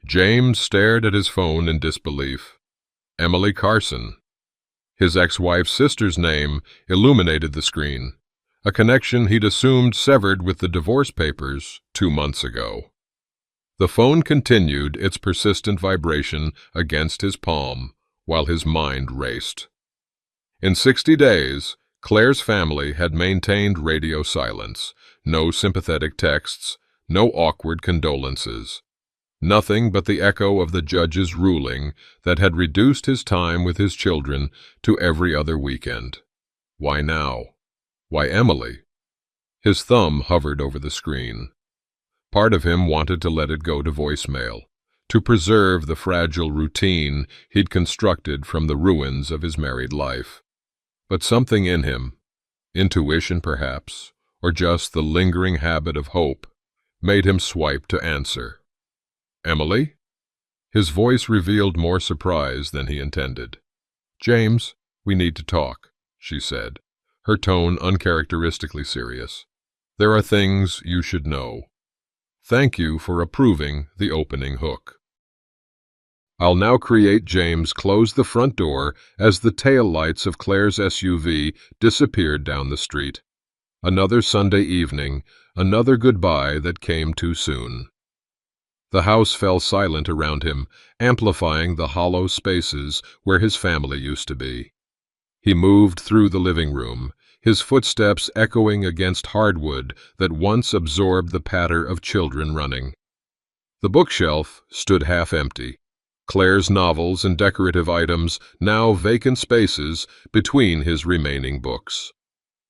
James stared at his phone in disbelief. Emily Carson. His ex-wife's sister's name illuminated the screen, a connection he'd assumed severed with the divorce papers 2 months ago. The phone continued its persistent vibration against his palm while his mind raced. In 60 days, Claire's family had maintained radio silence, no sympathetic texts, no awkward condolences. Nothing but the echo of the judge's ruling that had reduced his time with his children to every other weekend. Why now? Why Emily? His thumb hovered over the screen. Part of him wanted to let it go to voicemail, to preserve the fragile routine he'd constructed from the ruins of his married life. But something in him, intuition perhaps, or just the lingering habit of hope, made him swipe to answer. Emily? His voice revealed more surprise than he intended. James, we need to talk, she said, her tone uncharacteristically serious. There are things you should know. Thank you for approving the opening hook. I'll now create James close the front door as the tail lights of Claire's SUV disappeared down the street. Another Sunday evening, another goodbye that came too soon. The house fell silent around him, amplifying the hollow spaces where his family used to be. He moved through the living room, his footsteps echoing against hardwood that once absorbed the patter of children running. The bookshelf stood half empty, Claire's novels and decorative items now vacant spaces between his remaining books.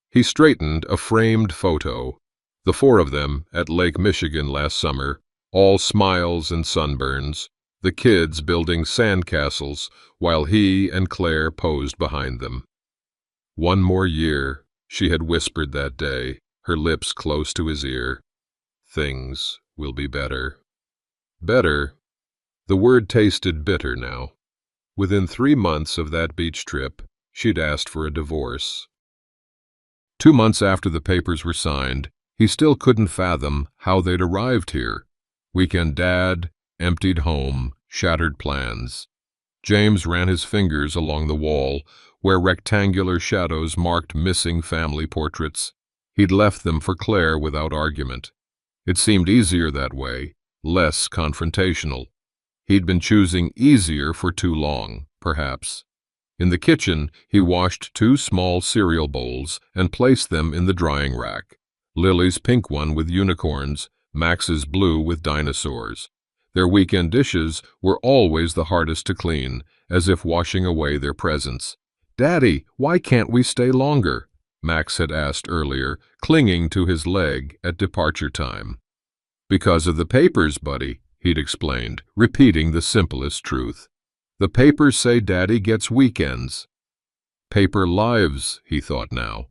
He straightened a framed photo, the 4 of them at Lake Michigan last summer, all smiles and sunburns, the kids building sandcastles while he and Claire posed behind them. 1 more year, she had whispered that day, her lips close to his ear. Things will be better. Better? The word tasted bitter now. Within 3 months of that beach trip, she'd asked for a divorce. 2 months after the papers were signed, he still couldn't fathom how they'd arrived here. Weekend dad, emptied home, shattered plans. James ran his fingers along the wall, where rectangular shadows marked missing family portraits. He'd left them for Claire without argument. It seemed easier that way, less confrontational. He'd been choosing easier for too long, perhaps. In the kitchen, he washed 2 small cereal bowls and placed them in the drying rack. Lily's pink one with unicorns, Max's blue with dinosaurs. Their weekend dishes were always the hardest to clean, as if washing away their presence. "Daddy, why can't we stay longer?" Max had asked earlier, clinging to his leg at departure time. "Because of the papers, buddy," he'd explained, repeating the simplest truth. "The papers say Daddy gets weekends." Paper lives, he thought now.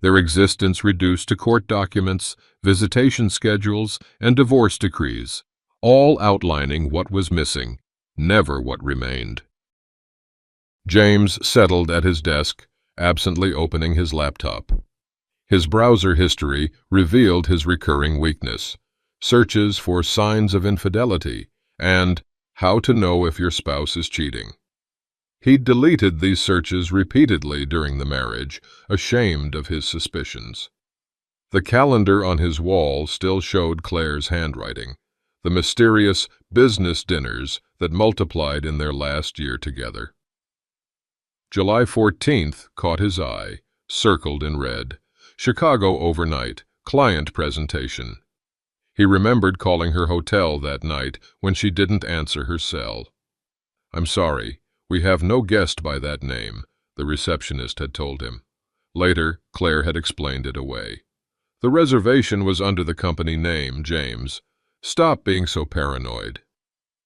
Their existence reduced to court documents, visitation schedules, and divorce decrees, all outlining what was missing, never what remained. James settled at his desk, absently opening his laptop. His browser history revealed his recurring weakness: searches for signs of infidelity and how to know if your spouse is cheating. He'd deleted these searches repeatedly during the marriage, ashamed of his suspicions. The calendar on his wall still showed Claire's handwriting, the mysterious business dinners that multiplied in their last year together. July 14th caught his eye, circled in red. Chicago overnight, client presentation. He remembered calling her hotel that night when she didn't answer her cell. "I'm sorry. We have no guest by that name," the receptionist had told him. Later, Claire had explained it away. The reservation was under the company name, James. Stop being so paranoid.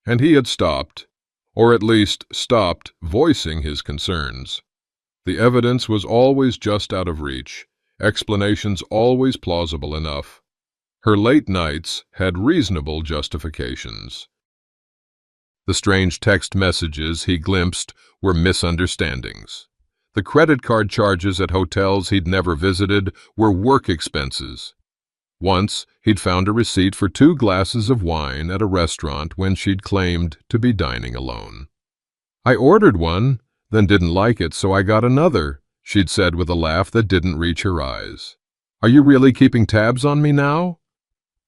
And he had stopped, or at least stopped voicing his concerns. The evidence was always just out of reach, explanations always plausible enough. Her late nights had reasonable justifications. The strange text messages he glimpsed were misunderstandings. The credit card charges at hotels he'd never visited were work expenses. Once, he'd found a receipt for 2 glasses of wine at a restaurant when she'd claimed to be dining alone. "I ordered one, then didn't like it, so I got another," she'd said with a laugh that didn't reach her eyes. "Are you really keeping tabs on me now?"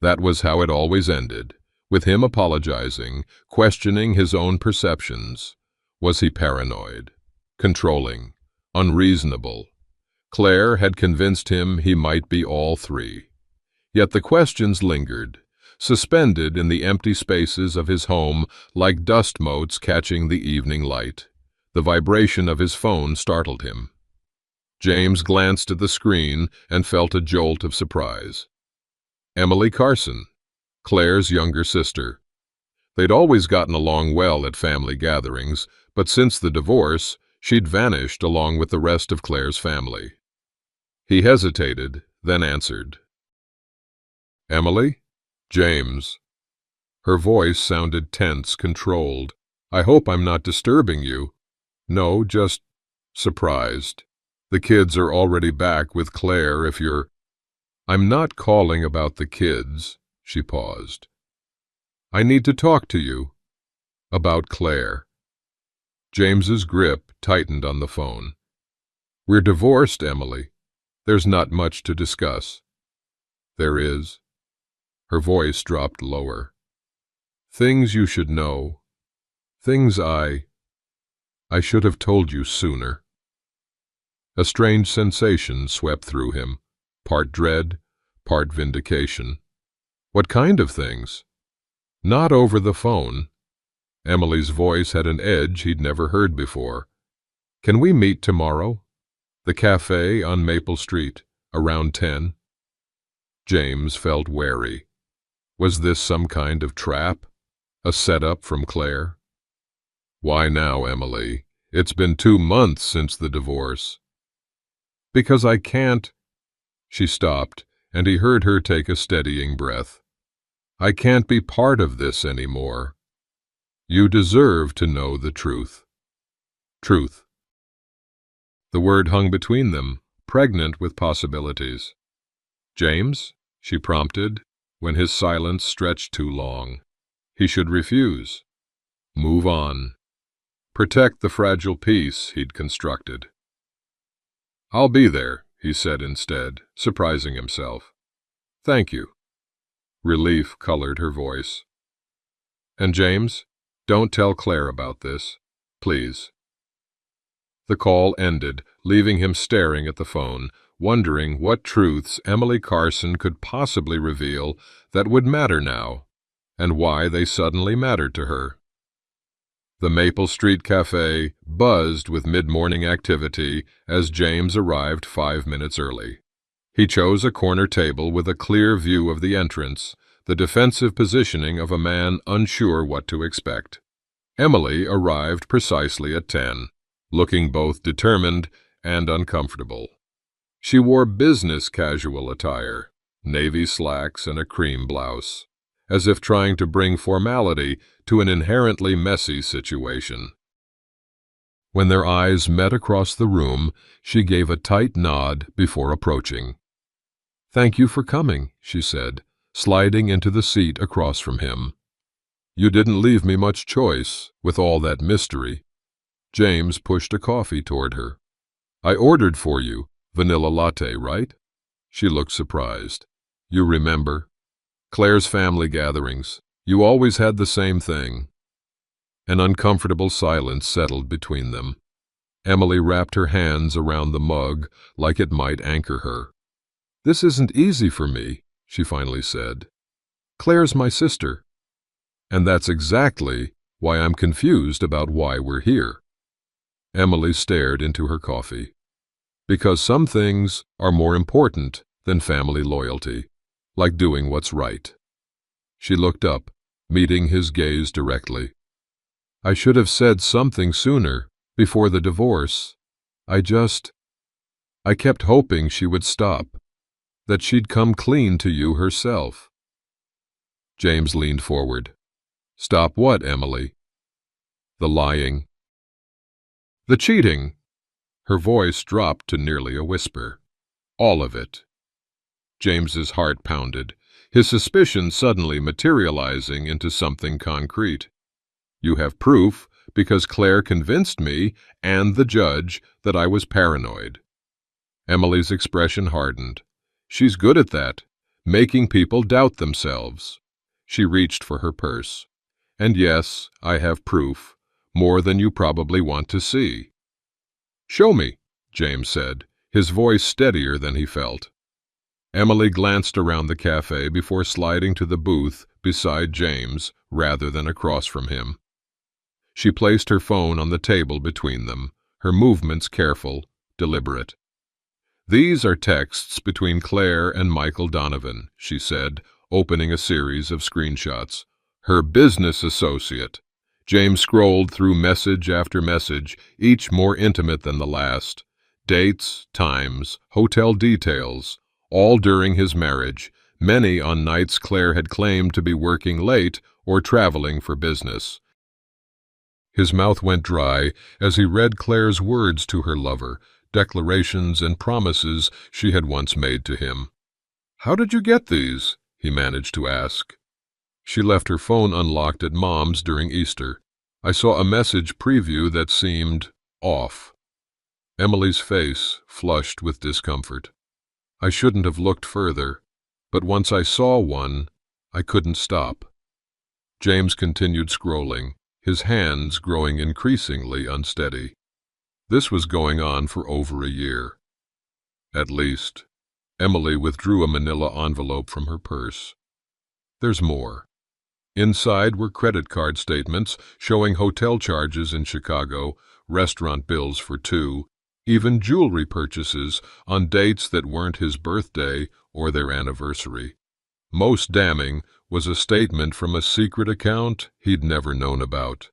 That was how it always ended, with him apologizing, questioning his own perceptions. Was he paranoid, controlling, unreasonable? Claire had convinced him he might be all three. Yet the questions lingered, suspended in the empty spaces of his home like dust motes catching the evening light. The vibration of his phone startled him. James glanced at the screen and felt a jolt of surprise. Emily Carson, Claire's younger sister. They'd always gotten along well at family gatherings, but since the divorce, she'd vanished along with the rest of Claire's family. He hesitated, then answered. "Emily?" "James." Her voice sounded tense, controlled. "I hope I'm not disturbing you." "No, just surprised. The kids are already back with Claire if you're—" "I'm not calling about the kids." She paused. "I need to talk to you about Claire." James's grip tightened on the phone. "We're divorced, Emily. There's not much to discuss." "There is." Her voice dropped lower. "Things you should know. Things I should have told you sooner." A strange sensation swept through him, part dread, part vindication. What kind of things? Not over the phone. Emily's voice had an edge he'd never heard before. "Can we meet tomorrow? The cafe on Maple Street, around 10. James felt wary. Was this some kind of trap? A setup from Claire? "Why now, Emily? It's been 2 months since the divorce." "Because I can't—" She stopped, and he heard her take a steadying breath. "I can't be part of this anymore. You deserve to know the truth." Truth. The word hung between them, pregnant with possibilities. "James?" she prompted, when his silence stretched too long. He should refuse. Move on. Protect the fragile peace he'd constructed. "I'll be there," he said instead, surprising himself. "Thank you." Relief colored her voice. "And James, don't tell Claire about this, please." The call ended, leaving him staring at the phone, wondering what truths Emily Carson could possibly reveal that would matter now, and why they suddenly mattered to her. The Maple Street Cafe buzzed with mid-morning activity as James arrived 5 minutes early. He chose a corner table with a clear view of the entrance, the defensive positioning of a man unsure what to expect. Emily arrived precisely at 10, looking both determined and uncomfortable. She wore business casual attire, navy slacks and a cream blouse, as if trying to bring formality to an inherently messy situation. When their eyes met across the room, she gave a tight nod before approaching. "Thank you for coming," she said, sliding into the seat across from him. "You didn't leave me much choice, with all that mystery." James pushed a coffee toward her. "I ordered for you, vanilla latte, right?" She looked surprised. "You remember? Claire's family gatherings. You always had the same thing." An uncomfortable silence settled between them. Emily wrapped her hands around the mug like it might anchor her. "This isn't easy for me," she finally said. "Claire's my sister. And that's exactly why I'm confused about why we're here." Emily stared into her coffee. "Because some things are more important than family loyalty, like doing what's right." She looked up, meeting his gaze directly. "I should have said something sooner, before the divorce. I kept hoping she would stop, that she'd come clean to you herself." James leaned forward. "Stop what, Emily?" "The lying." "The cheating." Her voice dropped to nearly a whisper. "All of it." James's heart pounded, his suspicion suddenly materializing into something concrete. You have proof because Claire convinced me and the judge that I was paranoid. Emily's expression hardened. She's good at that, making people doubt themselves. She reached for her purse. And yes, I have proof, more than you probably want to see. Show me, James said, his voice steadier than he felt. Emily glanced around the cafe before sliding to the booth beside James rather than across from him. She placed her phone on the table between them, her movements careful, deliberate. These are texts between Claire and Michael Donovan, she said, opening a series of screenshots. Her business associate. James scrolled through message after message, each more intimate than the last. Dates, times, hotel details, all during his marriage, many on nights Claire had claimed to be working late or traveling for business. His mouth went dry as he read Claire's words to her lover, declarations and promises she had once made to him. "How did you get these?" he managed to ask. She left her phone unlocked at Mom's during Easter. I saw a message preview that seemed off. Emily's face flushed with discomfort. I shouldn't have looked further, but once I saw one, I couldn't stop. James continued scrolling, his hands growing increasingly unsteady. This was going on for over a year. At least. Emily withdrew a manila envelope from her purse. There's more. Inside were credit card statements showing hotel charges in Chicago, restaurant bills for two, even jewelry purchases on dates that weren't his birthday or their anniversary. Most damning was a statement from a secret account he'd never known about.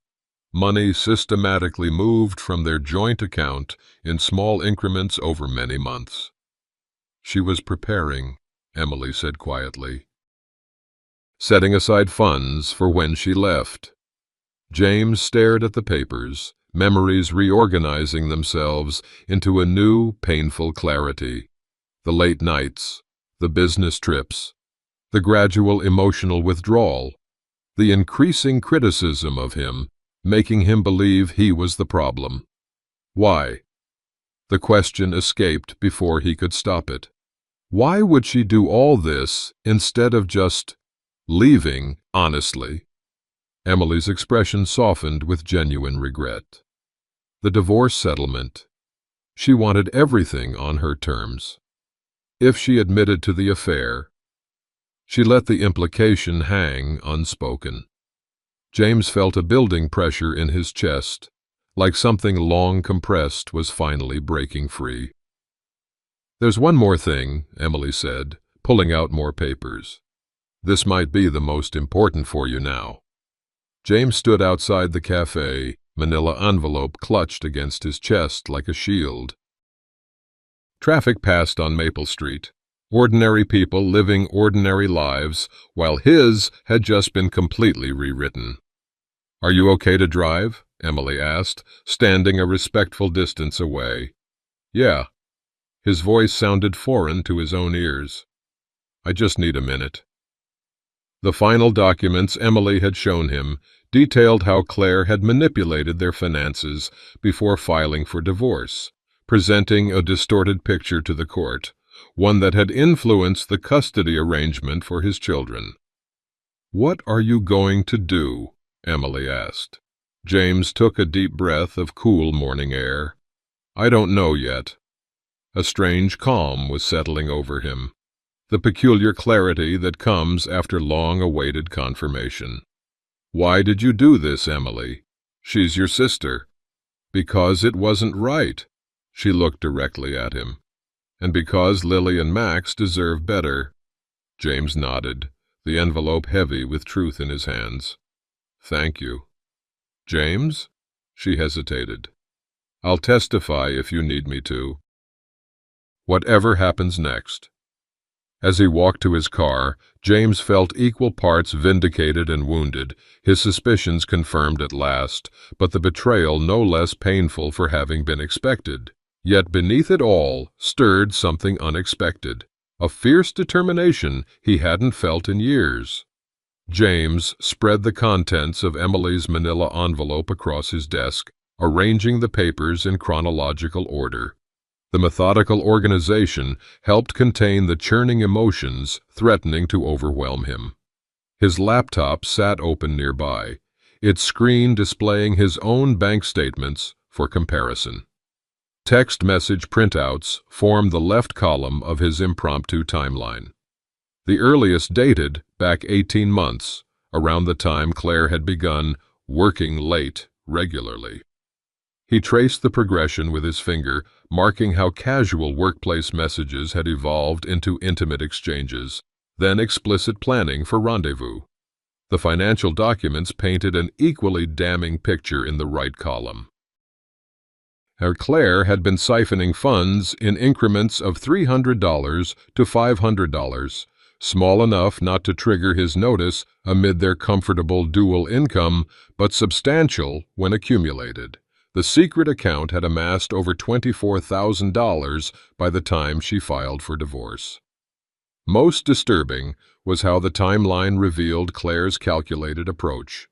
Money systematically moved from their joint account in small increments over many months. She was preparing, Emily said quietly. Setting aside funds for when she left. James stared at the papers, memories reorganizing themselves into a new, painful clarity. The late nights, the business trips, the gradual emotional withdrawal, the increasing criticism of him, making him believe he was the problem. Why? The question escaped before he could stop it. Why would she do all this instead of just leaving honestly? Emily's expression softened with genuine regret. The divorce settlement. She wanted everything on her terms. If she admitted to the affair, she let the implication hang unspoken. James felt a building pressure in his chest, like something long compressed was finally breaking free. There's one more thing, Emily said, pulling out more papers. This might be the most important for you now. James stood outside the cafe, manila envelope clutched against his chest like a shield. Traffic passed on Maple Street. Ordinary people living ordinary lives, while his had just been completely rewritten. Are you okay to drive? Emily asked, standing a respectful distance away. Yeah. His voice sounded foreign to his own ears. I just need a minute. The final documents Emily had shown him detailed how Claire had manipulated their finances before filing for divorce, presenting a distorted picture to the court, one that had influenced the custody arrangement for his children. What are you going to do? Emily asked. James took a deep breath of cool morning air. I don't know yet. A strange calm was settling over him, the peculiar clarity that comes after long-awaited confirmation. Why did you do this, Emily? She's your sister. Because it wasn't right. She looked directly at him. And because Lily and Max deserve better. James nodded, the envelope heavy with truth in his hands. Thank you. James? She hesitated. I'll testify if you need me to. Whatever happens next. As he walked to his car, James felt equal parts vindicated and wounded, his suspicions confirmed at last, but the betrayal no less painful for having been expected. Yet beneath it all stirred something unexpected. a fierce determination he hadn't felt in years. James spread the contents of Emily's manila envelope across his desk, arranging the papers in chronological order. The methodical organization helped contain the churning emotions threatening to overwhelm him. His laptop sat open nearby, its screen displaying his own bank statements for comparison. Text message printouts formed the left column of his impromptu timeline. The earliest dated back 18 months, around the time Claire had begun working late regularly. He traced the progression with his finger, marking how casual workplace messages had evolved into intimate exchanges, then explicit planning for rendezvous. The financial documents painted an equally damning picture in the right column. Claire had been siphoning funds in increments of $300 to $500, small enough not to trigger his notice amid their comfortable dual income, but substantial when accumulated. The secret account had amassed over $24,000 by the time she filed for divorce. Most disturbing was how the timeline revealed Claire's calculated approach.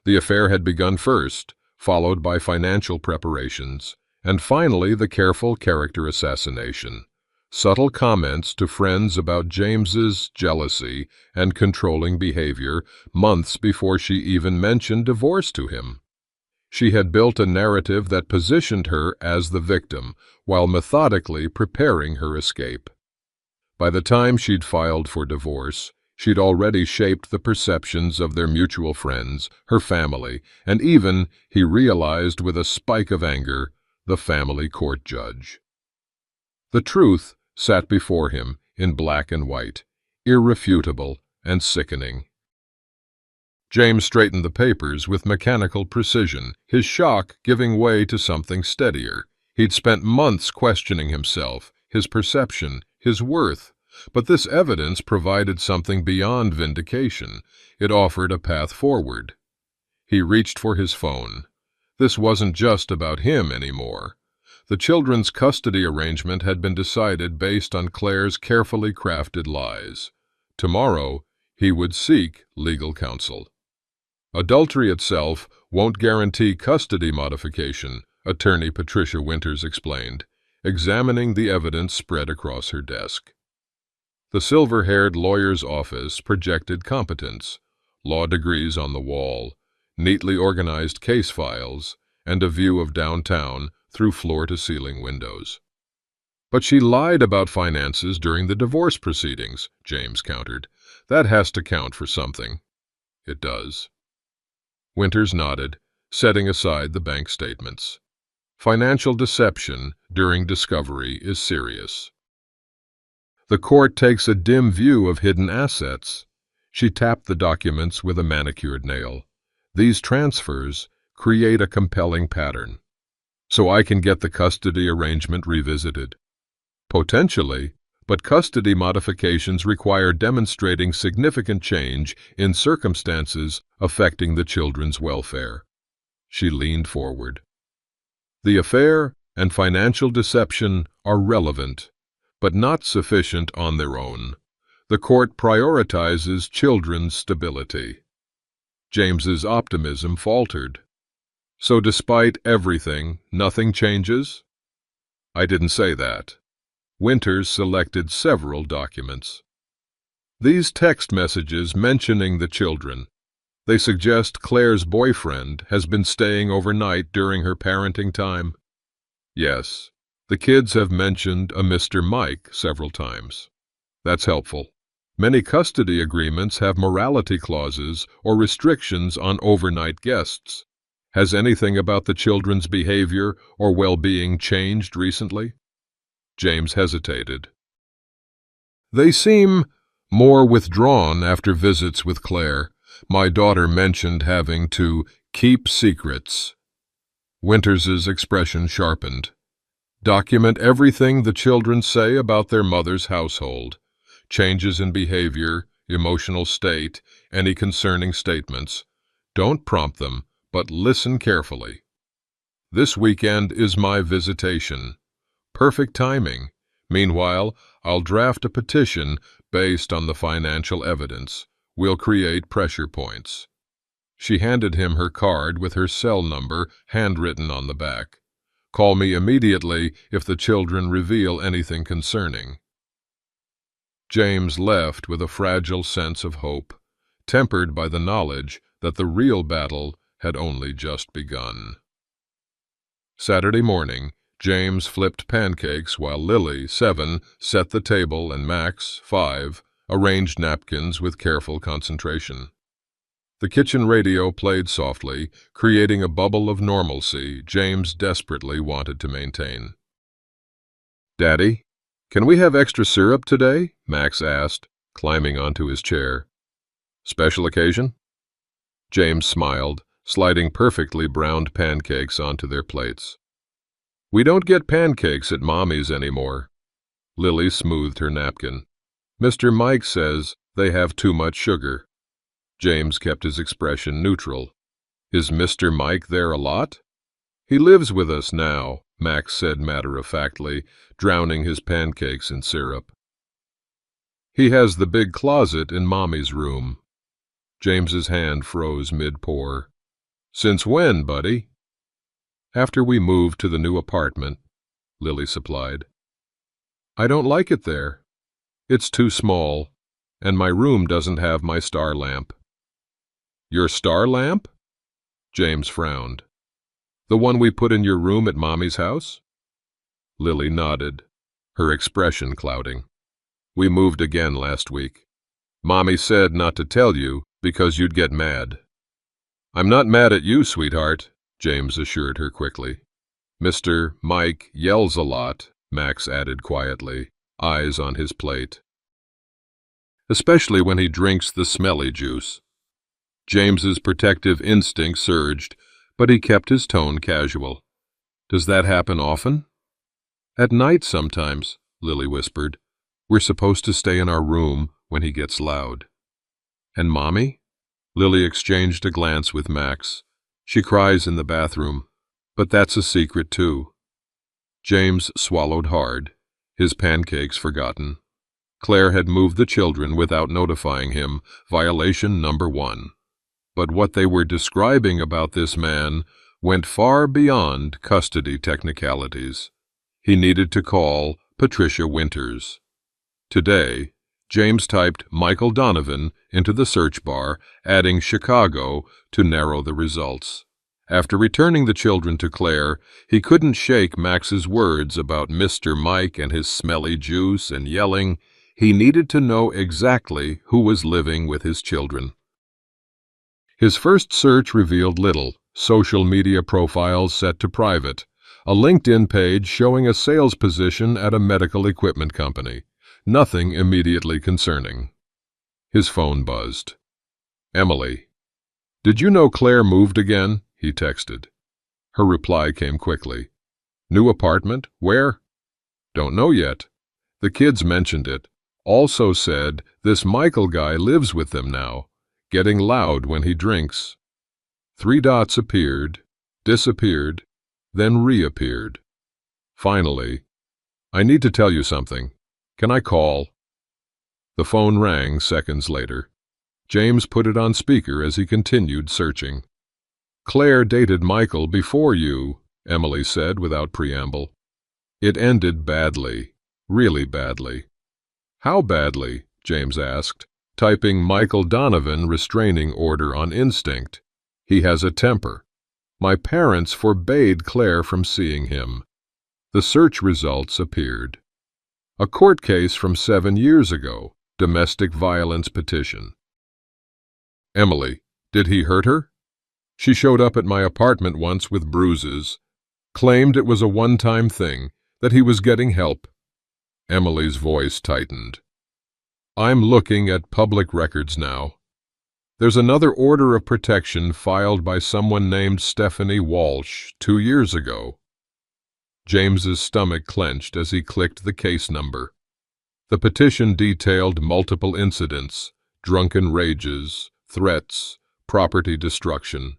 The affair had begun first, followed by financial preparations, and finally the careful character assassination. Subtle comments to friends about James's jealousy and controlling behavior months before she even mentioned divorce to him. She had built a narrative that positioned her as the victim while methodically preparing her escape. By the time she'd filed for divorce, she'd already shaped the perceptions of their mutual friends, her family, and even, he realized with a spike of anger, the family court judge. The truth sat before him in black and white, irrefutable and sickening. James straightened the papers with mechanical precision, his shock giving way to something steadier. He'd spent months questioning himself, his perception, his worth, but this evidence provided something beyond vindication. It offered a path forward. He reached for his phone. This wasn't just about him anymore. The children's custody arrangement had been decided based on Claire's carefully crafted lies. Tomorrow, he would seek legal counsel. Adultery itself won't guarantee custody modification, attorney Patricia Winters explained, examining the evidence spread across her desk. The silver-haired lawyer's office projected competence, law degrees on the wall, neatly organized case files, and a view of downtown through floor-to-ceiling windows. But she lied about finances during the divorce proceedings, James countered. That has to count for something. It does. Winters nodded, setting aside the bank statements. Financial deception during discovery is serious. The court takes a dim view of hidden assets. She tapped the documents with a manicured nail. These transfers create a compelling pattern. So I can get the custody arrangement revisited. Potentially, but custody modifications require demonstrating significant change in circumstances affecting the children's welfare. She leaned forward. The affair and financial deception are relevant, but not sufficient on their own. The court prioritizes children's stability. James's optimism faltered. So despite everything, nothing changes? I didn't say that. Winters selected several documents. These text messages mentioning the children. They suggest Claire's boyfriend has been staying overnight during her parenting time. Yes, the kids have mentioned a Mr. Mike several times. That's helpful. Many custody agreements have morality clauses or restrictions on overnight guests. Has anything about the children's behavior or well-being changed recently? James hesitated. They seem more withdrawn after visits with Claire. My daughter mentioned having to keep secrets. Winters's expression sharpened. Document everything the children say about their mother's household. Changes in behavior, emotional state, any concerning statements. Don't prompt them, but listen carefully. This weekend is my visitation. Perfect timing. Meanwhile, I'll draft a petition based on the financial evidence. We'll create pressure points." She handed him her card with her cell number handwritten on the back. "Call me immediately if the children reveal anything concerning." James left with a fragile sense of hope, tempered by the knowledge that the real battle had only just begun. Saturday morning, James flipped pancakes while Lily, 7, set the table and Max, 5, arranged napkins with careful concentration. The kitchen radio played softly, creating a bubble of normalcy James desperately wanted to maintain. "Daddy, can we have extra syrup today?" Max asked, climbing onto his chair. "Special occasion?" James smiled, sliding perfectly browned pancakes onto their plates. "We don't get pancakes at Mommy's anymore." Lily smoothed her napkin. "Mr. Mike says they have too much sugar." James kept his expression neutral. "Is Mr. Mike there a lot?" "He lives with us now," Max said matter-of-factly, drowning his pancakes in syrup. "He has the big closet in Mommy's room." James's hand froze mid-pour. "Since when, buddy?" "After we moved to the new apartment," Lily supplied. "I don't like it there. It's too small, and my room doesn't have my star lamp." "Your star lamp?" James frowned. "The one we put in your room at Mommy's house?" Lily nodded, her expression clouding. "We moved again last week. Mommy said not to tell you because you'd get mad." "I'm not mad at you, sweetheart," James assured her quickly. "Mr. Mike yells a lot," Max added quietly, eyes on his plate. "Especially when he drinks the smelly juice." James's protective instinct surged, but he kept his tone casual. "Does that happen often?" "At night sometimes," Lily whispered. "We're supposed to stay in our room when he gets loud." "And Mommy?" Lily exchanged a glance with Max. "She cries in the bathroom, but that's a secret too." James swallowed hard, his pancakes forgotten. Claire had moved the children without notifying him, violation number 1. But what they were describing about this man went far beyond custody technicalities. He needed to call Patricia Winters. Today, James typed Michael Donovan into the search bar, adding Chicago to narrow the results. After returning the children to Claire, he couldn't shake Max's words about Mr. Mike and his smelly juice and yelling. He needed to know exactly who was living with his children. His first search revealed little: social media profiles set to private, a LinkedIn page showing a sales position at a medical equipment company. Nothing immediately concerning. His phone buzzed. "Emily. Did you know Claire moved again?" he texted. Her reply came quickly. "New apartment? Where?" "Don't know yet. The kids mentioned it. Also said this Michael guy lives with them now, getting loud when he drinks." 3 dots appeared, disappeared, then reappeared. Finally, "I need to tell you something. Can I call?" The phone rang seconds later. James put it on speaker as he continued searching. "Claire dated Michael before you," Emily said without preamble. "It ended badly, really badly." "How badly?" James asked, typing Michael Donovan restraining order on instinct. "He has a temper. My parents forbade Claire from seeing him." The search results appeared. A court case from 7 years ago, domestic violence petition. "Emily, did he hurt her?" "She showed up at my apartment once with bruises. Claimed it was a one-time thing, that he was getting help." Emily's voice tightened. "I'm looking at public records now. There's another order of protection filed by someone named Stephanie Walsh 2 years ago." James's stomach clenched as he clicked the case number. The petition detailed multiple incidents: drunken rages, threats, property destruction.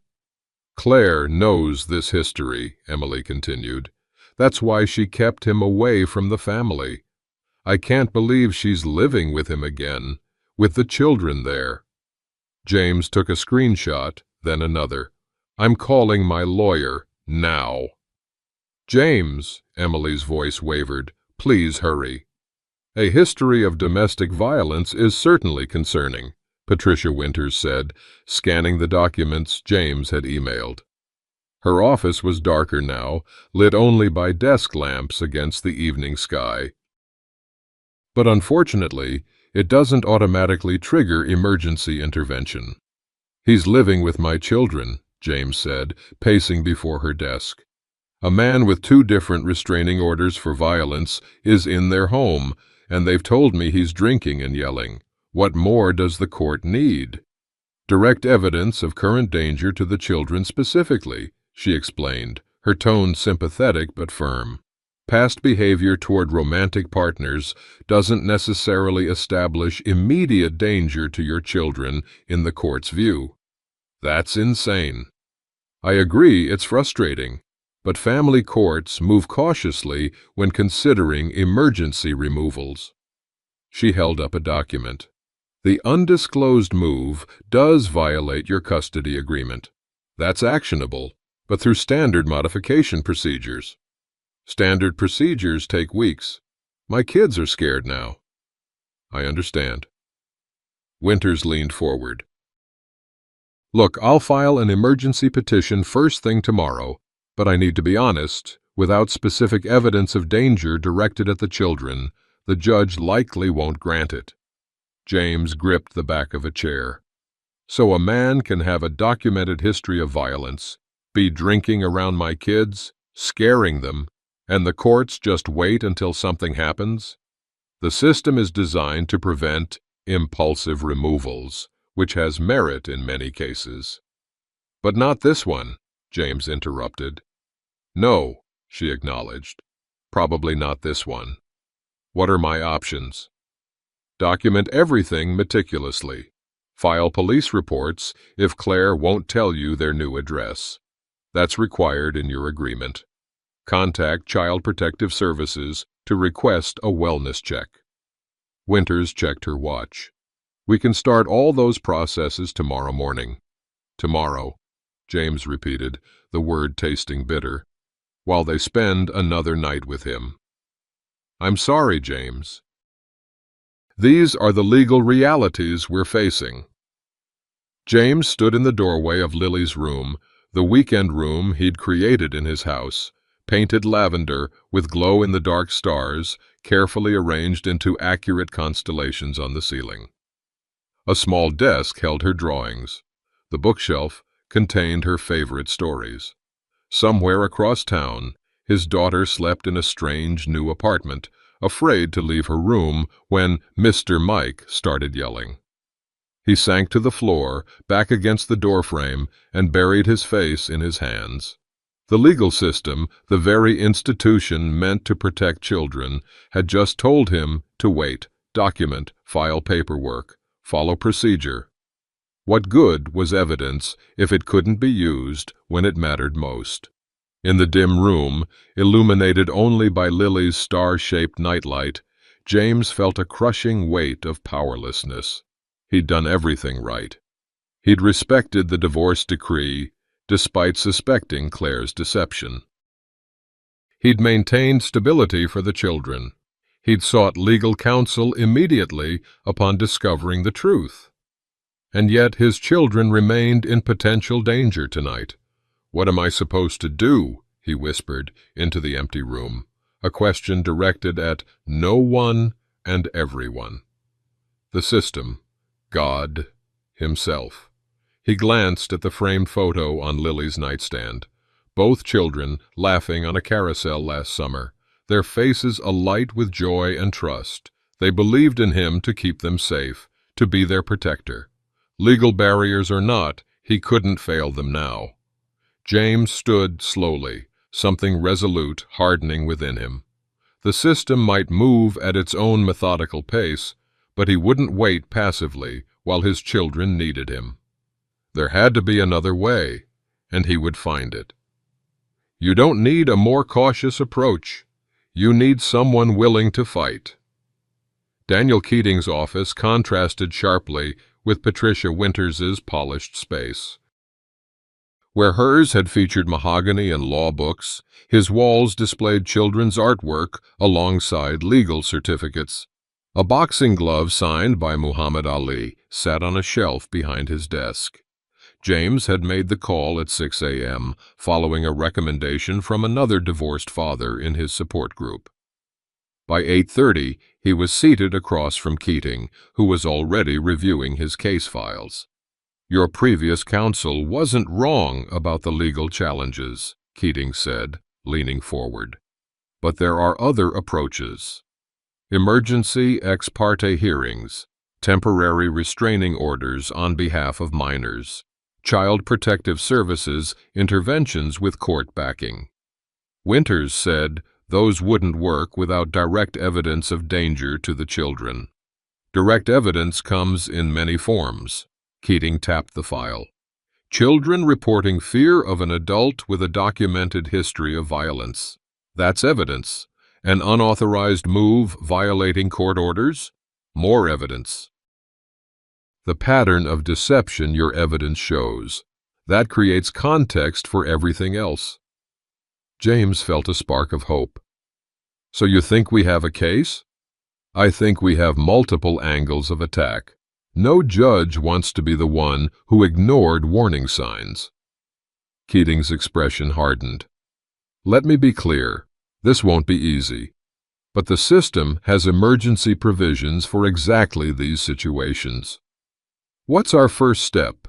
"Claire knows this history," Emily continued. "That's why she kept him away from the family. I can't believe she's living with him again, with the children there. James took a screenshot, then another. I'm calling my lawyer now. James, Emily's voice wavered, please hurry. A history of domestic violence is certainly concerning, Patricia Winters said, scanning the documents James had emailed. Her office was darker now, lit only by desk lamps against the evening sky. But unfortunately, it doesn't automatically trigger emergency intervention. He's living with my children, James said, pacing before her desk. A man with 2 different restraining orders for violence is in their home, and they've told me he's drinking and yelling. What more does the court need? Direct evidence of current danger to the children specifically, she explained, her tone sympathetic but firm. Past behavior toward romantic partners doesn't necessarily establish immediate danger to your children in the court's view. That's insane. I agree it's frustrating, but family courts move cautiously when considering emergency removals. She held up a document. The undisclosed move does violate your custody agreement. That's actionable, but through standard modification procedures. Standard procedures take weeks. My kids are scared now. I understand. Winters leaned forward. Look, I'll file an emergency petition first thing tomorrow, but I need to be honest, without specific evidence of danger directed at the children, the judge likely won't grant it. James gripped the back of a chair. So a man can have a documented history of violence, be drinking around my kids, scaring them, and the courts just wait until something happens? The system is designed to prevent impulsive removals, which has merit in many cases. But not this one, James interrupted. No, she acknowledged. Probably not this one. What are my options? Document everything meticulously. File police reports if Claire won't tell you their new address. That's required in your agreement. Contact Child Protective Services to request a wellness check. Winters checked her watch. We can start all those processes tomorrow morning. Tomorrow, James repeated, the word tasting bitter, while they spend another night with him. I'm sorry, James. These are the legal realities we're facing. James stood in the doorway of Lily's room, the weekend room he'd created in his house, painted lavender with glow-in-the-dark stars carefully arranged into accurate constellations on the ceiling. A small desk held her drawings. The bookshelf contained her favorite stories. Somewhere across town, his daughter slept in a strange new apartment, afraid to leave her room when Mr. Mike started yelling. He sank to the floor, back against the doorframe, and buried his face in his hands. The legal system, the very institution meant to protect children, had just told him to wait, document, file paperwork, follow procedure. What good was evidence if it couldn't be used when it mattered most? In the dim room, illuminated only by Lily's star-shaped nightlight, James felt a crushing weight of powerlessness. He'd done everything right. He'd respected the divorce decree, despite suspecting Claire's deception. He'd maintained stability for the children. He'd sought legal counsel immediately upon discovering the truth. And yet his children remained in potential danger tonight. What am I supposed to do? He whispered into the empty room, a question directed at no one and everyone. The system, God, himself. He glanced at the framed photo on Lily's nightstand. Both children laughing on a carousel last summer, their faces alight with joy and trust. They believed in him to keep them safe, to be their protector. Legal barriers or not, he couldn't fail them now. James stood slowly, something resolute hardening within him. The system might move at its own methodical pace, but he wouldn't wait passively while his children needed him. There had to be another way, and he would find it. You don't need a more cautious approach. You need someone willing to fight. Daniel Keating's office contrasted sharply with Patricia Winters's polished space. Where hers had featured mahogany and law books, his walls displayed children's artwork alongside legal certificates. A boxing glove signed by Muhammad Ali sat on a shelf behind his desk. James had made the call at 6 a.m., following a recommendation from another divorced father in his support group. By 8:30, he was seated across from Keating, who was already reviewing his case files. "Your previous counsel wasn't wrong about the legal challenges," Keating said, leaning forward. "But there are other approaches. Emergency ex parte hearings, temporary restraining orders on behalf of minors, Child Protective Services interventions with court backing." Winters said those wouldn't work without direct evidence of danger to the children. "Direct evidence comes in many forms." Keating tapped the file. "Children reporting fear of an adult with a documented history of violence. That's evidence. An unauthorized move violating court orders? More evidence. The pattern of deception your evidence shows. That creates context for everything else." James felt a spark of hope. "So you think we have a case?" "I think we have multiple angles of attack. No judge wants to be the one who ignored warning signs." Keating's expression hardened. "Let me be clear. This won't be easy. But the system has emergency provisions for exactly these situations. What's our first step?"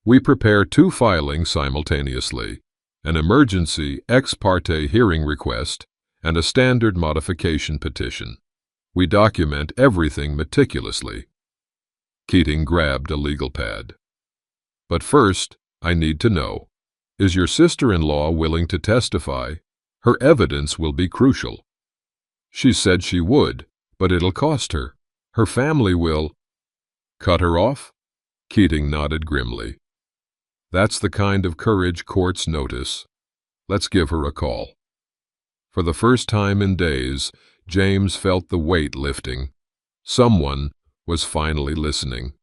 "We prepare 2 filings simultaneously, an emergency ex parte hearing request and a standard modification petition. We document everything meticulously." Keating grabbed a legal pad. "But first, I need to know, is your sister-in-law willing to testify? Her evidence will be crucial." "She said she would, but it'll cost her. Her family will—" "Cut her off?" Keating nodded grimly. "That's the kind of courage courts notice. Let's give her a call." For the first time in days, James felt the weight lifting. Someone was finally listening.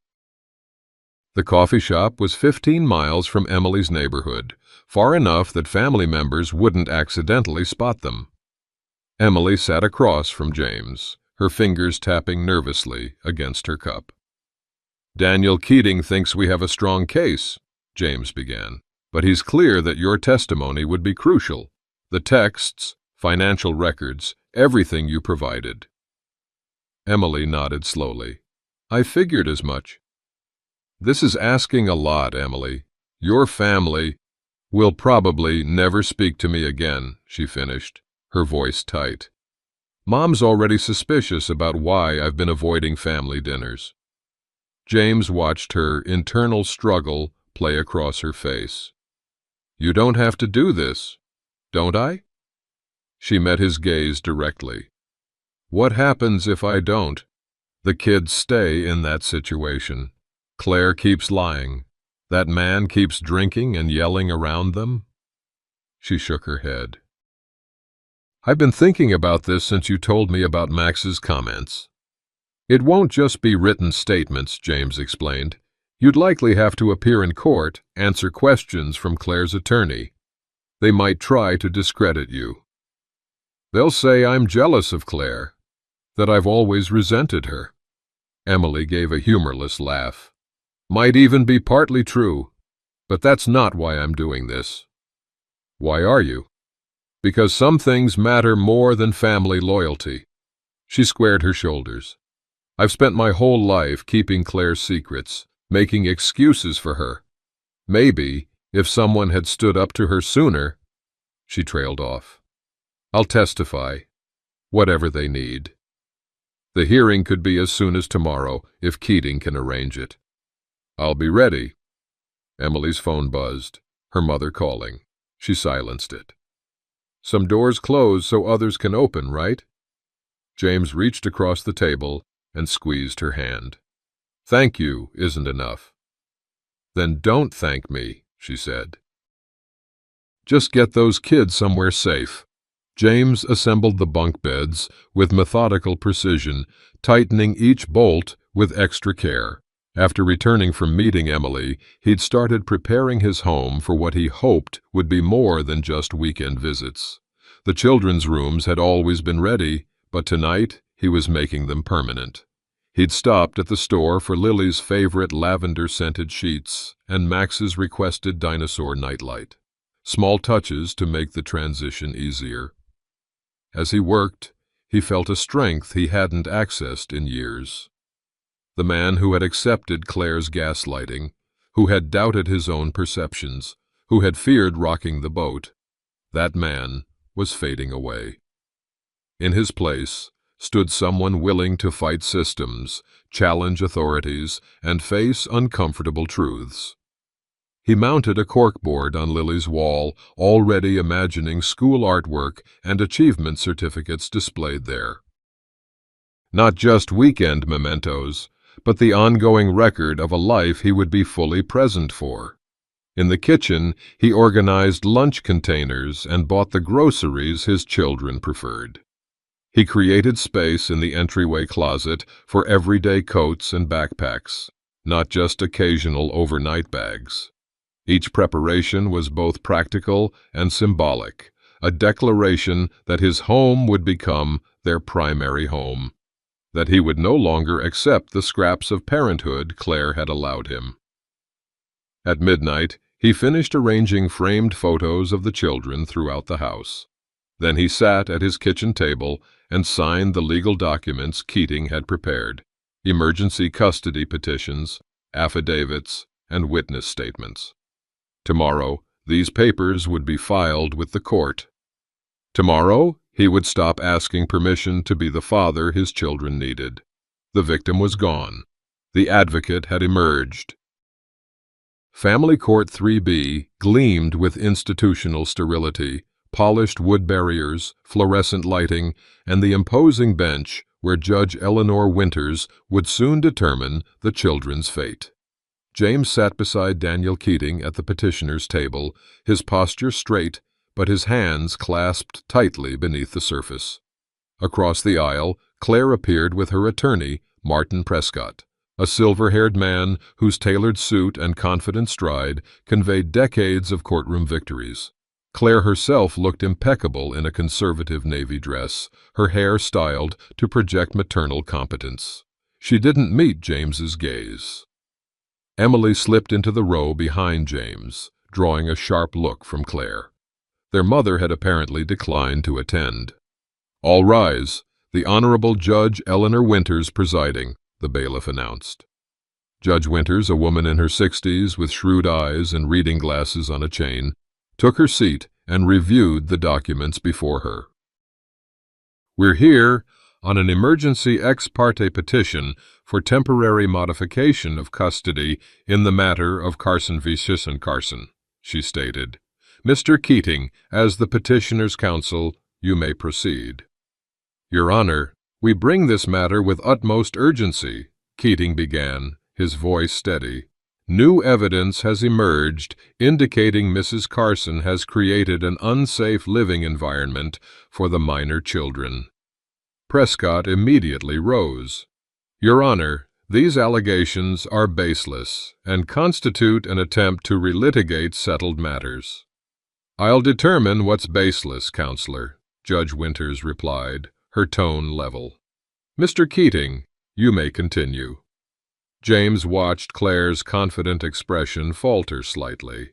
The coffee shop was 15 miles from Emily's neighborhood, far enough that family members wouldn't accidentally spot them. Emily sat across from James, her fingers tapping nervously against her cup. "Daniel Keating thinks we have a strong case," James began, "but he's clear that your testimony would be crucial. The texts, financial records, everything you provided." Emily nodded slowly. "I figured as much." "This is asking a lot, Emily. Your family will probably never speak to me again," she finished, her voice tight. "Mom's already suspicious about why I've been avoiding family dinners." James watched her internal struggle play across her face. "You don't have to do this, don't I?" She met his gaze directly. "What happens if I don't?" "The kids stay in that situation. Claire keeps lying. That man keeps drinking and yelling around them." She shook her head. "I've been thinking about this since you told me about Max's comments." "It won't just be written statements," James explained. "You'd likely have to appear in court, answer questions from Claire's attorney. They might try to discredit you. They'll say I'm jealous of Claire, that I've always resented her." Emily gave a humorless laugh. "Might even be partly true, but that's not why I'm doing this." "Why are you?" "Because some things matter more than family loyalty." She squared her shoulders. "I've spent my whole life keeping Claire's secrets, making excuses for her. Maybe, if someone had stood up to her sooner—" She trailed off. "I'll testify, whatever they need. The hearing could be as soon as tomorrow, if Keating can arrange it." "I'll be ready." Emily's phone buzzed, her mother calling. She silenced it. "Some doors close so others can open, right?" James reached across the table and squeezed her hand. "Thank you isn't enough." "Then don't thank me," she said. "Just get those kids somewhere safe." James assembled the bunk beds with methodical precision, tightening each bolt with extra care. After returning from meeting Emily, he'd started preparing his home for what he hoped would be more than just weekend visits. The children's rooms had always been ready, but tonight he was making them permanent. He'd stopped at the store for Lily's favorite lavender-scented sheets and Max's requested dinosaur nightlight. Small touches to make the transition easier. As he worked, he felt a strength he hadn't accessed in years. The man who had accepted Claire's gaslighting, who had doubted his own perceptions, who had feared rocking the boat, that man was fading away. In his place stood someone willing to fight systems, challenge authorities, and face uncomfortable truths. He mounted a corkboard on Lily's wall, already imagining school artwork and achievement certificates displayed there. Not just weekend mementos, but the ongoing record of a life he would be fully present for. In the kitchen, he organized lunch containers and bought the groceries his children preferred. He created space in the entryway closet for everyday coats and backpacks, not just occasional overnight bags. Each preparation was both practical and symbolic, a declaration that his home would become their primary home, that he would no longer accept the scraps of parenthood Claire had allowed him. At midnight, he finished arranging framed photos of the children throughout the house. Then he sat at his kitchen table and signed the legal documents Keating had prepared: emergency custody petitions, affidavits, and witness statements. Tomorrow, these papers would be filed with the court. Tomorrow, he would stop asking permission to be the father his children needed. The victim was gone. The advocate had emerged. Family Court 3B gleamed with institutional sterility, polished wood barriers, fluorescent lighting, and the imposing bench where Judge Eleanor Winters would soon determine the children's fate. James sat beside Daniel Keating at the petitioner's table, his posture straight, but his hands clasped tightly beneath the surface. Across the aisle, Claire appeared with her attorney, Martin Prescott, a silver-haired man whose tailored suit and confident stride conveyed decades of courtroom victories. Claire herself looked impeccable in a conservative navy dress, her hair styled to project maternal competence. She didn't meet James's gaze. Emily slipped into the row behind James, drawing a sharp look from Claire. Their mother had apparently declined to attend. "All rise. The Honorable Judge Eleanor Winters presiding," the bailiff announced. Judge Winters, a woman in her 60s with shrewd eyes and reading glasses on a chain, took her seat and reviewed the documents before her. "We're here on an emergency ex parte petition for temporary modification of custody in the matter of Carson v. Sisson-Carson," she stated. "Mr. Keating, as the petitioner's counsel, you may proceed." "Your Honor, we bring this matter with utmost urgency," Keating began, his voice steady. "New evidence has emerged indicating Mrs. Carson has created an unsafe living environment for the minor children." Prescott immediately rose. "Your Honor, these allegations are baseless and constitute an attempt to relitigate settled matters." "I'll determine what's baseless, Counselor," Judge Winters replied, her tone level. "Mr. Keating, you may continue." James watched Claire's confident expression falter slightly.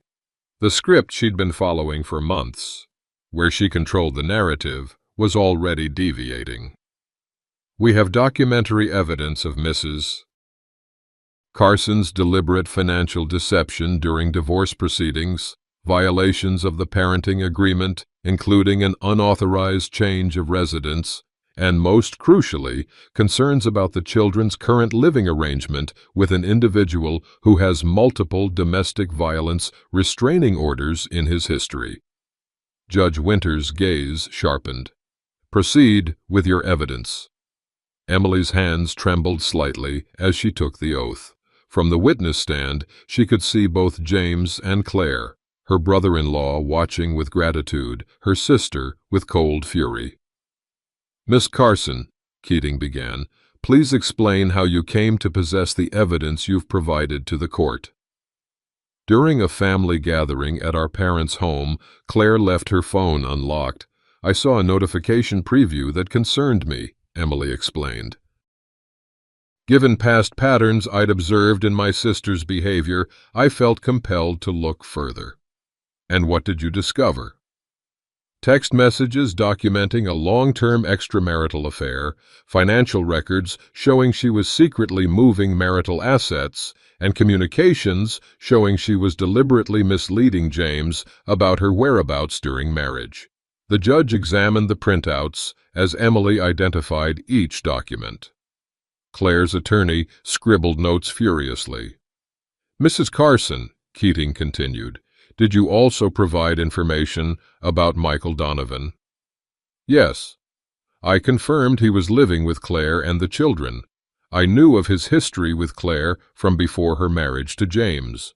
The script she'd been following for months, where she controlled the narrative, was already deviating. "We have documentary evidence of Mrs. Carson's deliberate financial deception during divorce proceedings, violations of the parenting agreement, including an unauthorized change of residence, and most crucially, concerns about the children's current living arrangement with an individual who has multiple domestic violence restraining orders in his history." Judge Winters' gaze sharpened. "Proceed with your evidence." Emily's hands trembled slightly as she took the oath. From the witness stand, she could see both James and Claire, her brother-in-law watching with gratitude, her sister with cold fury. "Miss Carson," Keating began, "please explain how you came to possess the evidence you've provided to the court." "During a family gathering at our parents' home, Claire left her phone unlocked. I saw a notification preview that concerned me," Emily explained. "Given past patterns I'd observed in my sister's behavior, I felt compelled to look further." "And what did you discover?" "Text messages documenting a long-term extramarital affair, financial records showing she was secretly moving marital assets, and communications showing she was deliberately misleading James about her whereabouts during marriage." The judge examined the printouts as Emily identified each document. Claire's attorney scribbled notes furiously. "Mrs. Carson," Keating continued, "did you also provide information about Michael Donovan?" "Yes. I confirmed he was living with Claire and the children. I knew of his history with Claire from before her marriage to James."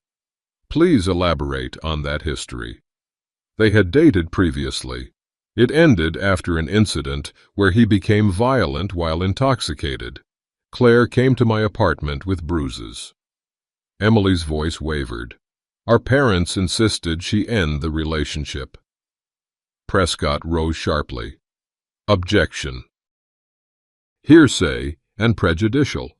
"Please elaborate on that history." "They had dated previously. It ended after an incident where he became violent while intoxicated. Claire came to my apartment with bruises." Emily's voice wavered. "Our parents insisted she end the relationship." Prescott rose sharply. "Objection. Hearsay and prejudicial."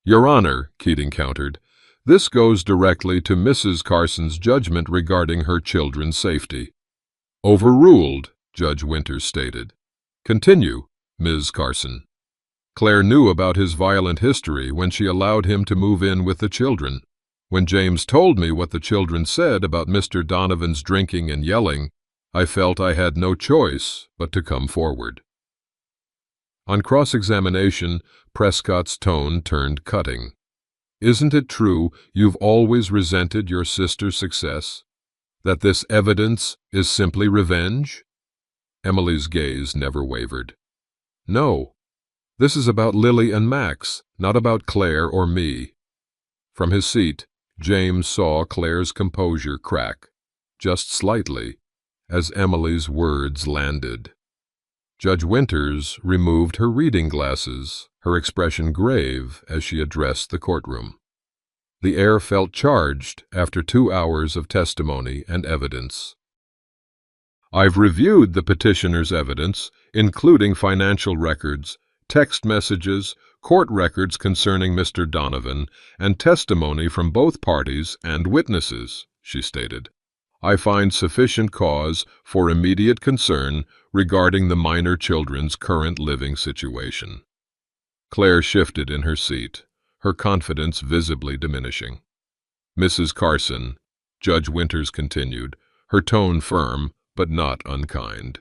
"Your Honor," Keating countered, "this goes directly to Mrs. Carson's judgment regarding her children's safety." "Overruled," Judge Winters stated. "Continue, Ms. Carson." "Claire knew about his violent history when she allowed him to move in with the children. When James told me what the children said about Mr. Donovan's drinking and yelling, I felt I had no choice but to come forward." On cross-examination, Prescott's tone turned cutting. "Isn't it true you've always resented your sister's success? That this evidence is simply revenge?" Emily's gaze never wavered. "No. This is about Lily and Max, not about Claire or me." From his seat, James saw Claire's composure crack, just slightly, as Emily's words landed. Judge Winters removed her reading glasses, her expression grave as she addressed the courtroom. The air felt charged after 2 hours of testimony and evidence. "I've reviewed the petitioner's evidence, including financial records, text messages, court records concerning Mr. Donovan, and testimony from both parties and witnesses," she stated. "I find sufficient cause for immediate concern regarding the minor children's current living situation." Claire shifted in her seat, her confidence visibly diminishing. "Mrs. Carson," Judge Winters continued, her tone firm but not unkind,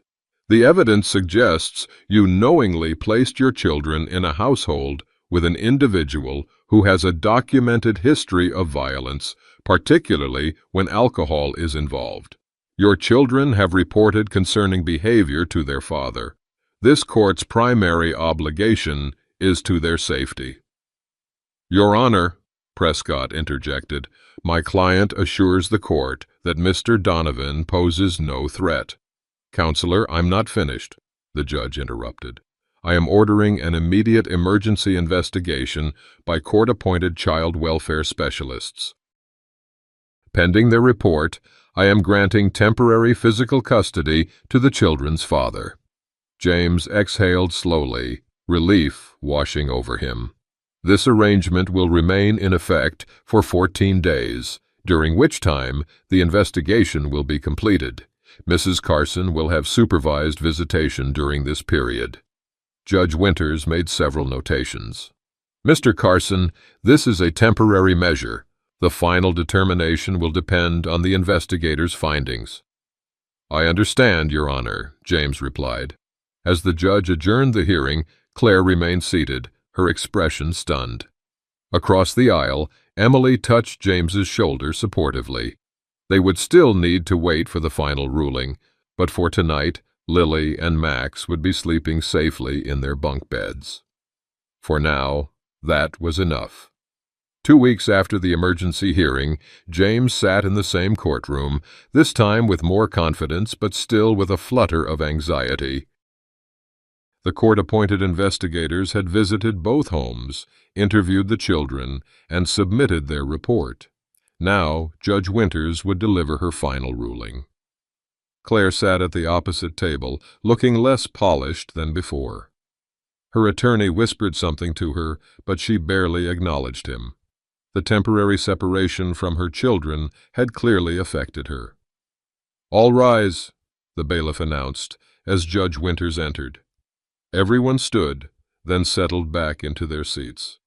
"the evidence suggests you knowingly placed your children in a household with an individual who has a documented history of violence, particularly when alcohol is involved. Your children have reported concerning behavior to their father. This court's primary obligation is to their safety." "Your Honor," Prescott interjected, "my client assures the court that Mr. Donovan poses no threat." "Counselor, I'm not finished," the judge interrupted. "I am ordering an immediate emergency investigation by court-appointed child welfare specialists. Pending their report, I am granting temporary physical custody to the children's father." James exhaled slowly, relief washing over him. "This arrangement will remain in effect for 14 days, during which time the investigation will be completed. Mrs. Carson will have supervised visitation during this period." Judge Winters made several notations. "Mr. Carson, this is a temporary measure. The final determination will depend on the investigator's findings." "I understand, Your Honor," James replied. As the judge adjourned the hearing, Claire remained seated, her expression stunned. Across the aisle, Emily touched James's shoulder supportively. They would still need to wait for the final ruling, but for tonight, Lily and Max would be sleeping safely in their bunk beds. For now, that was enough. 2 weeks after the emergency hearing, James sat in the same courtroom, this time with more confidence but still with a flutter of anxiety. The court-appointed investigators had visited both homes, interviewed the children, and submitted their report. Now, Judge Winters would deliver her final ruling. Claire sat at the opposite table, looking less polished than before. Her attorney whispered something to her, but she barely acknowledged him. The temporary separation from her children had clearly affected her. "All rise," the bailiff announced, as Judge Winters entered. Everyone stood, then settled back into their seats.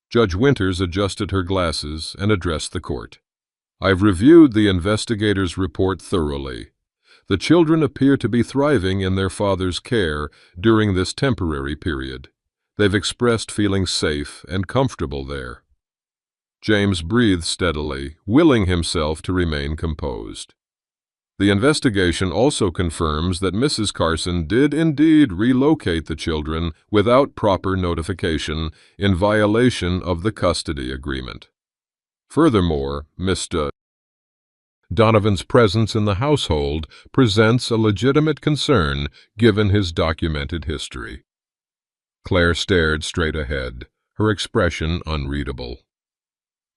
Judge Winters adjusted her glasses and addressed the court. "I've reviewed the investigator's report thoroughly. The children appear to be thriving in their father's care during this temporary period. They've expressed feeling safe and comfortable there." James breathed steadily, willing himself to remain composed. The investigation also confirms that Mrs. Carson did indeed relocate the children without proper notification, in violation of the custody agreement. Furthermore, Mr. Donovan's presence in the household presents a legitimate concern given his documented history. Claire stared straight ahead, her expression unreadable.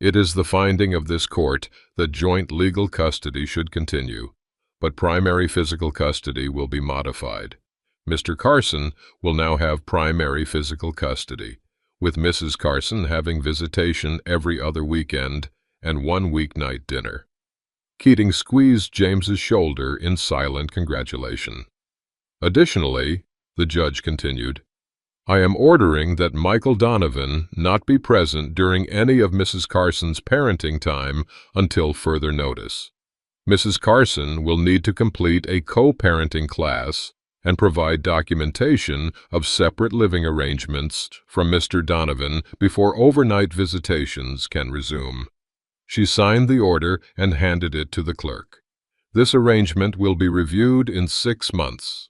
It is the finding of this court that joint legal custody should continue, but primary physical custody will be modified. Mr. Carson will now have primary physical custody, with Mrs. Carson having visitation every other weekend and one weeknight dinner. Keating squeezed James's shoulder in silent congratulation. "Additionally," the judge continued, "I am ordering that Michael Donovan not be present during any of Mrs. Carson's parenting time until further notice. Mrs. Carson will need to complete a co-parenting class and provide documentation of separate living arrangements from Mr. Donovan before overnight visitations can resume." She signed the order and handed it to the clerk. "This arrangement will be reviewed in 6 months.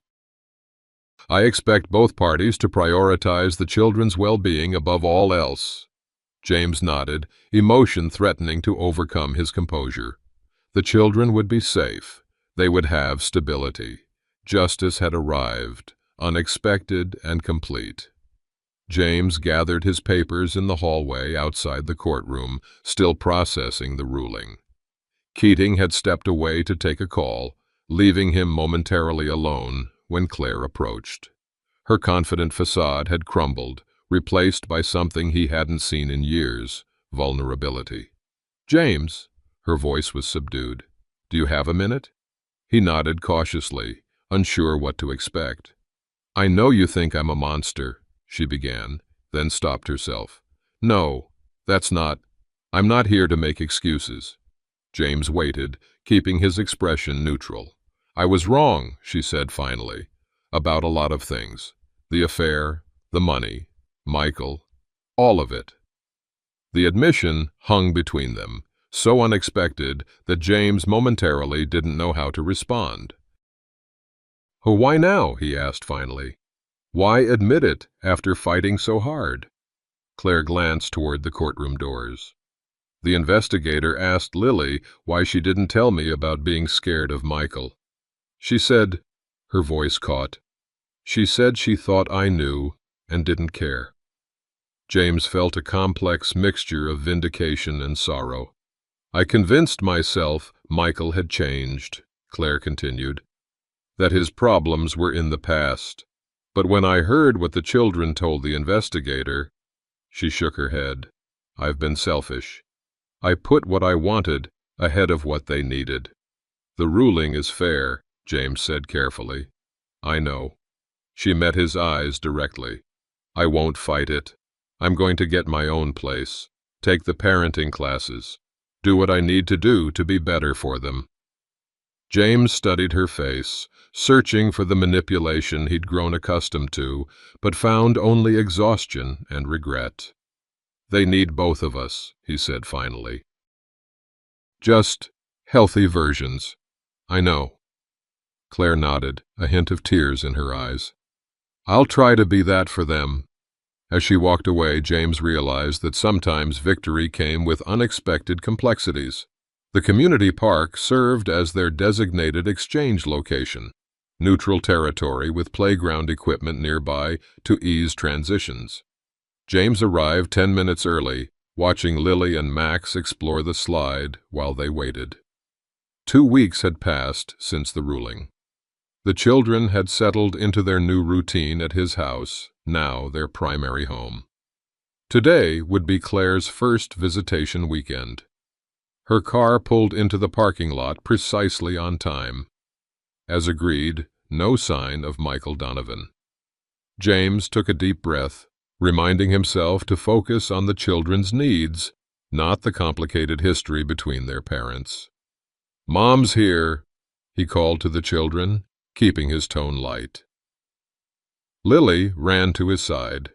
I expect both parties to prioritize the children's well-being above all else." James nodded, emotion threatening to overcome his composure. The children would be safe. They would have stability. Justice had arrived, unexpected and complete. James gathered his papers in the hallway outside the courtroom, still processing the ruling. Keating had stepped away to take a call, leaving him momentarily alone when Claire approached. Her confident facade had crumbled, replaced by something he hadn't seen in years: vulnerability. "James," her voice was subdued, "do you have a minute?" He nodded cautiously, unsure what to expect. "I know you think I'm a monster," she began, then stopped herself. "No, I'm not here to make excuses." James waited, keeping his expression neutral. "I was wrong," she said finally, "about a lot of things. The affair, the money, Michael, all of it." The admission hung between them, so unexpected that James momentarily didn't know how to respond. "Oh, why now?" he asked finally. "Why admit it after fighting so hard?" Claire glanced toward the courtroom doors. "The investigator asked Lily why she didn't tell me about being scared of Michael. She said," her voice caught, "she said she thought I knew and didn't care." James felt a complex mixture of vindication and sorrow. "I convinced myself Michael had changed," Claire continued, "that his problems were in the past. But when I heard what the children told the investigator," she shook her head, "I've been selfish. I put what I wanted ahead of what they needed." "The ruling is fair," James said carefully. "I know." She met his eyes directly. "I won't fight it. I'm going to get my own place, take the parenting classes, do what I need to do to be better for them." James studied her face, searching for the manipulation he'd grown accustomed to, but found only exhaustion and regret. "They need both of us," he said finally. "Just healthy versions." "I know." Claire nodded, a hint of tears in her eyes. "I'll try to be that for them." As she walked away, James realized that sometimes victory came with unexpected complexities. The community park served as their designated exchange location, neutral territory with playground equipment nearby to ease transitions. James arrived 10 minutes early, watching Lily and Max explore the slide while they waited. 2 weeks had passed since the ruling. The children had settled into their new routine at his house, now their primary home. Today would be Claire's first visitation weekend. Her car pulled into the parking lot precisely on time. As agreed, no sign of Michael Donovan. James took a deep breath, reminding himself to focus on the children's needs, not the complicated history between their parents. "Mom's here," he called to the children, keeping his tone light. Lily ran to his side.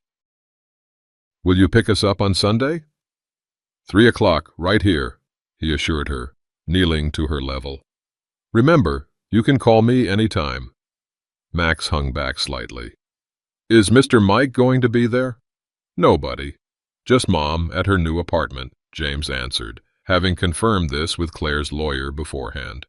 "Will you pick us up on Sunday?" 3 o'clock, right here," he assured her, kneeling to her level. "Remember, you can call me any time." Max hung back slightly. "Is Mr. Mike going to be there?" "Nobody. Just Mom at her new apartment," James answered, having confirmed this with Claire's lawyer beforehand.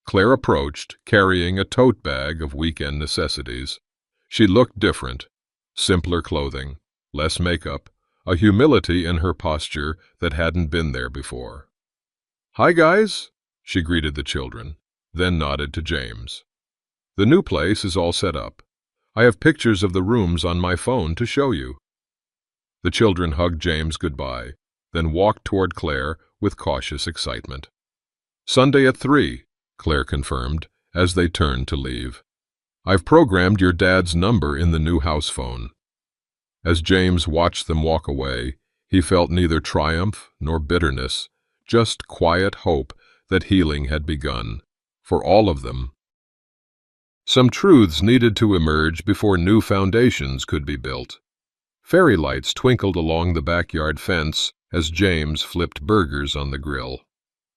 Claire approached, carrying a tote bag of weekend necessities. She looked different. Simpler clothing, less makeup, a humility in her posture that hadn't been there before. "Hi, guys," she greeted the children, then nodded to James. "The new place is all set up. I have pictures of the rooms on my phone to show you." The children hugged James goodbye, then walked toward Claire with cautious excitement. "Sunday at 3, Claire confirmed as they turned to leave. "I've programmed your dad's number in the new house phone." As James watched them walk away, he felt neither triumph nor bitterness, just quiet hope that healing had begun, for all of them. Some truths needed to emerge before new foundations could be built. Fairy lights twinkled along the backyard fence as James flipped burgers on the grill.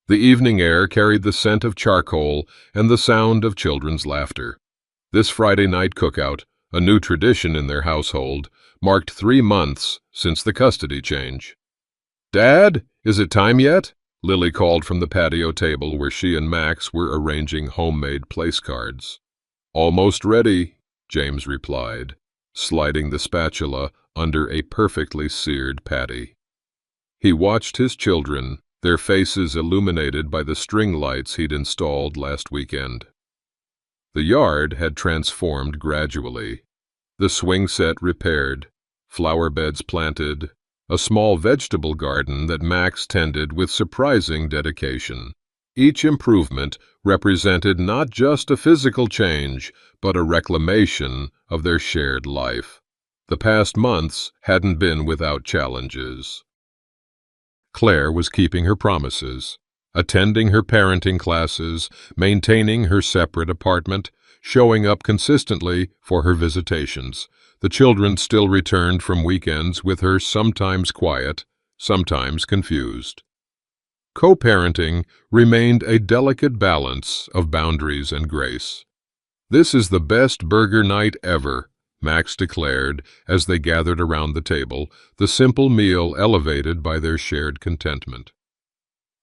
The evening air carried the scent of charcoal and the sound of children's laughter. This Friday night cookout, a new tradition in their household, marked 3 months since the custody change. "Dad, is it time yet?" Lily called from the patio table where she and Max were arranging homemade place cards. "Almost ready," James replied, sliding the spatula under a perfectly seared patty. He watched his children, their faces illuminated by the string lights he'd installed last weekend. The yard had transformed gradually. The swing set repaired, flower beds planted, a small vegetable garden that Max tended with surprising dedication. Each improvement represented not just a physical change, but a reclamation of their shared life. The past months hadn't been without challenges. Claire was keeping her promises, attending her parenting classes, maintaining her separate apartment, showing up consistently for her visitations. The children still returned from weekends with her, sometimes quiet, sometimes confused. Co-parenting remained a delicate balance of boundaries and grace. "This is the best burger night ever," Max declared as they gathered around the table, the simple meal elevated by their shared contentment.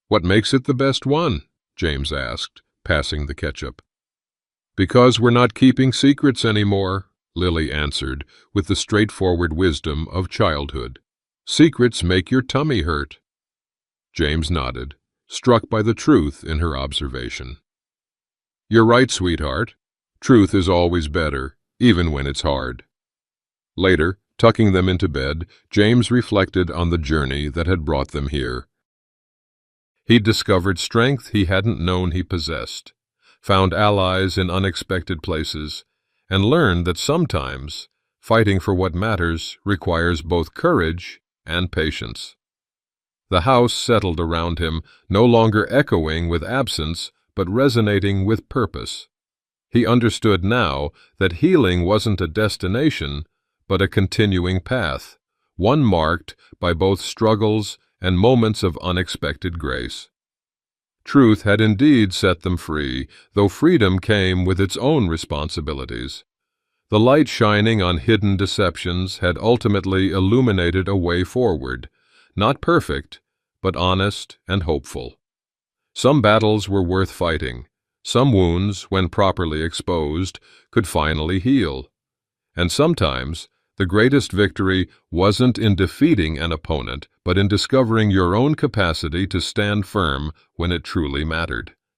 "What makes it the best one?" James asked, passing the ketchup. "Because we're not keeping secrets anymore," Lily answered with the straightforward wisdom of childhood. "Secrets make your tummy hurt." James nodded, struck by the truth in her observation. "You're right, sweetheart. Truth is always better, even when it's hard." Later, tucking them into bed, James reflected on the journey that had brought them here. He'd discovered strength he hadn't known he possessed, found allies in unexpected places, and learned that sometimes fighting for what matters requires both courage and patience. The house settled around him, no longer echoing with absence, but resonating with purpose. He understood now that healing wasn't a destination, but a continuing path, one marked by both struggles and moments of unexpected grace. Truth had indeed set them free, though freedom came with its own responsibilities. The light shining on hidden deceptions had ultimately illuminated a way forward, not perfect, but honest and hopeful. Some battles were worth fighting. Some wounds, when properly exposed, could finally heal. And sometimes, the greatest victory wasn't in defeating an opponent, but in discovering your own capacity to stand firm when it truly mattered.